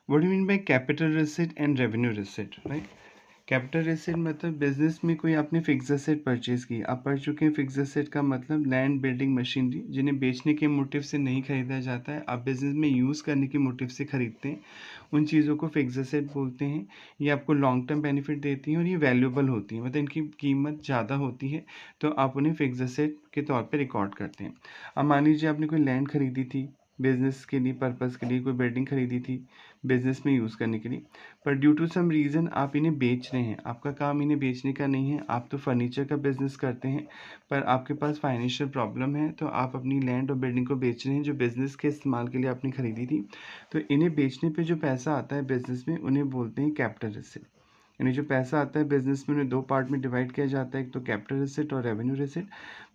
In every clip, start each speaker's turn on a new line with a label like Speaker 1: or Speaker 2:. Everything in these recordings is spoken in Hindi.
Speaker 1: What do mean by capital receipt and revenue receipt, right? Capital receipt मतलब बिजनेस में कोई आपने फिक्स एसेट परचेज की, आप पढ़ चुके हैं फिक्स एसेट का मतलब लैंड, बिल्डिंग, मशीनरी, जिन्हें बेचने के मोटिव से नहीं खरीदा जाता है, आप बिजनेस में यूज़ करने के मोटिव से खरीदते हैं, उन चीज़ों को फिक्स एसेट बोलते हैं। ये आपको लॉन्ग टर्म बेनिफिट देती हैं और ये वैल्यूएबल होती हैं, मतलब इनकी कीमत ज़्यादा होती है, तो आप उन्हें फिक्स एसेट के तौर पे रिकॉर्ड करते हैं। अब मान लीजिए आपने कोई लैंड खरीदी थी बिजनेस के लिए, पर्पज़ के लिए, कोई बिल्डिंग खरीदी थी बिजनेस में यूज़ करने के लिए, पर ड्यू टू सम रीज़न आप इन्हें बेच रहे हैं, आपका काम इन्हें बेचने का नहीं है, आप तो फर्नीचर का बिज़नेस करते हैं, पर आपके पास फाइनेंशियल प्रॉब्लम है, तो आप अपनी लैंड और बिल्डिंग को बेच रहे हैं जो बिज़नेस के इस्तेमाल के लिए आपने खरीदी थी। तो इन्हें बेचने पे जो पैसा आता है बिज़नेस में, उन्हें बोलते हैं कैपिटल रिसिट। यानी जो पैसा आता है बिज़नेस में, उन्हें दो पार्ट में डिवाइड किया जाता है, एक तो कैपिटल रिसिट और रेवेन्यू रिसिट।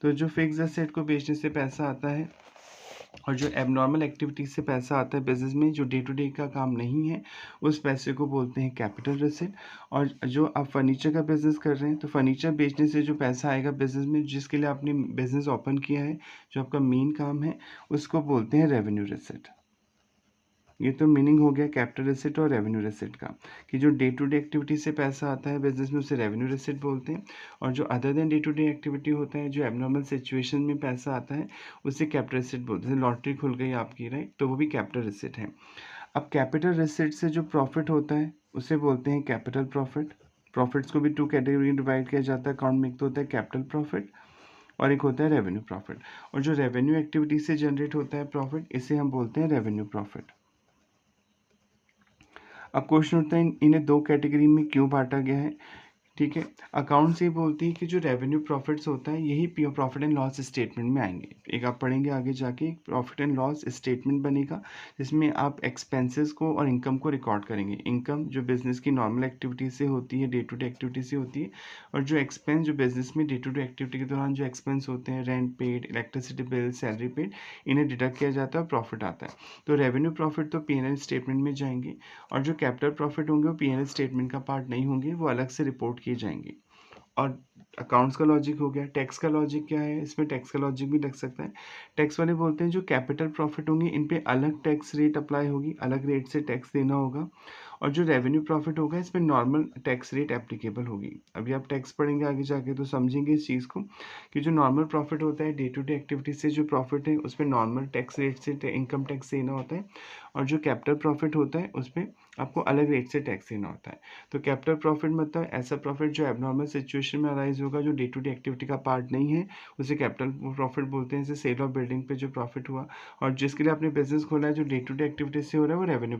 Speaker 1: तो जो फिक्स एसेट को बेचने से पैसा आता है और जो एबनॉर्मल एक्टिविटीज से पैसा आता है बिजनेस में, जो डे टू डे का काम नहीं है, उस पैसे को बोलते हैं कैपिटल रिसिट। और जो आप फर्नीचर का बिजनेस कर रहे हैं, तो फर्नीचर बेचने से जो पैसा आएगा बिजनेस में, जिसके लिए आपने बिजनेस ओपन किया है, जो आपका मेन काम है, उसको बोलते हैं रेवेन्यू रिसिट। ये तो मीनिंग हो गया कैपिटल रिसिट और रेवेन्यू रिसिट का, कि जो डे टू डे एक्टिविटी से पैसा आता है बिजनेस में, उसे रेवेन्यू रिसिट बोलते हैं, और जो other than day to day activity होता है, जो एबनॉर्मल सिचुएशन में पैसा आता है, उसे कैपिटल रिसिट बोलते हैं। लॉटरी खुल गई आपकी, राइट, तो वो भी कैपिटल रिसिट है। अब कैपिटल रिसिट से जो प्रॉफिट होता है, उसे बोलते हैं कैपिटल प्रॉफिट। प्रॉफिट्स को भी टू कैटेगरी डिवाइड किया जाता है अकाउंट में, एक तो होता है कैपिटल प्रॉफिट और एक होता है रेवेन्यू प्रॉफिट। और जो रेवेन्यू एक्टिविटी से जनरेट होता है प्रॉफिट, इसे हम बोलते हैं रेवेन्यू प्रॉफिट। अब क्वेश्चन उठता है इन्हें दो कैटेगरी में क्यों बांटा गया है। ठीक है, अकाउंट्स ये बोलती है कि जो रेवेन्यू प्रॉफिट्स होता है, यही प्रॉफिट एंड लॉस स्टेटमेंट में आएंगे। एक आप पढ़ेंगे आगे जाके, एक प्रॉफिट एंड लॉस स्टेटमेंट बनेगा, जिसमें आप एक्सपेंसेस को और इनकम को रिकॉर्ड करेंगे। इनकम जो बिजनेस की नॉर्मल एक्टिविटी से होती है, डे टू डे एक्टिविटी से होती है, और जो एक्सपेंस जो बिजनेस में डे टू डे एक्टिविटी के दौरान जो एक्सपेंस होते हैं, rent paid, electricity bill, salary paid, इन्हें डिडक्ट किया जाता है और प्रॉफिट आता है। तो रेवेन्यू प्रॉफिट तो P&L स्टेटमेंट में जाएंगे, और जो कैपिटल प्रॉफिट होंगे वो P&L स्टेटमेंट का पार्ट नहीं होंगे, वो अलग से रिपोर्ट किए जाएंगे। और अकाउंट्स का लॉजिक हो गया। टैक्स का लॉजिक क्या है, इसमें टैक्स का लॉजिक भी लग सकता है। टैक्स वाले बोलते हैं जो कैपिटल प्रॉफिट होंगे, इन पे अलग टैक्स रेट अप्लाई होगी, अलग रेट से टैक्स देना होगा। और जो रेवेन्यू प्रॉफिट होगा, इसमें नॉर्मल टैक्स रेट एप्लीकेबल होगी। अभी आप टैक्स पढ़ेंगे आगे जाके तो समझेंगे इस चीज़ को, कि जो नॉर्मल प्रॉफिट होता है, डे टू डे एक्टिविटी से जो प्रॉफिट है, उसमें नॉर्मल टैक्स रेट से इनकम टैक्स देना होता है, और जो कैपिटल प्रॉफिट होता है, उसमें आपको अलग रेट से टैक्स देना होता है। तो कैपिटल प्रॉफिट मतलब ऐसा प्रॉफिट जो एबनॉर्मल सिचुएशन में अराइज होगा, जो डे टू डे एक्टिविटी का पार्ट नहीं है, उसे कैपिटल प्रॉफिट बोलते हैं। जैसे सेल ऑफ बिल्डिंग पे जो प्रॉफिट हुआ, और जिसके लिए आपने बिजनेस खोला है, जो डे टू डे एक्टिविटी से हो रहा है, वो रेवेन्यू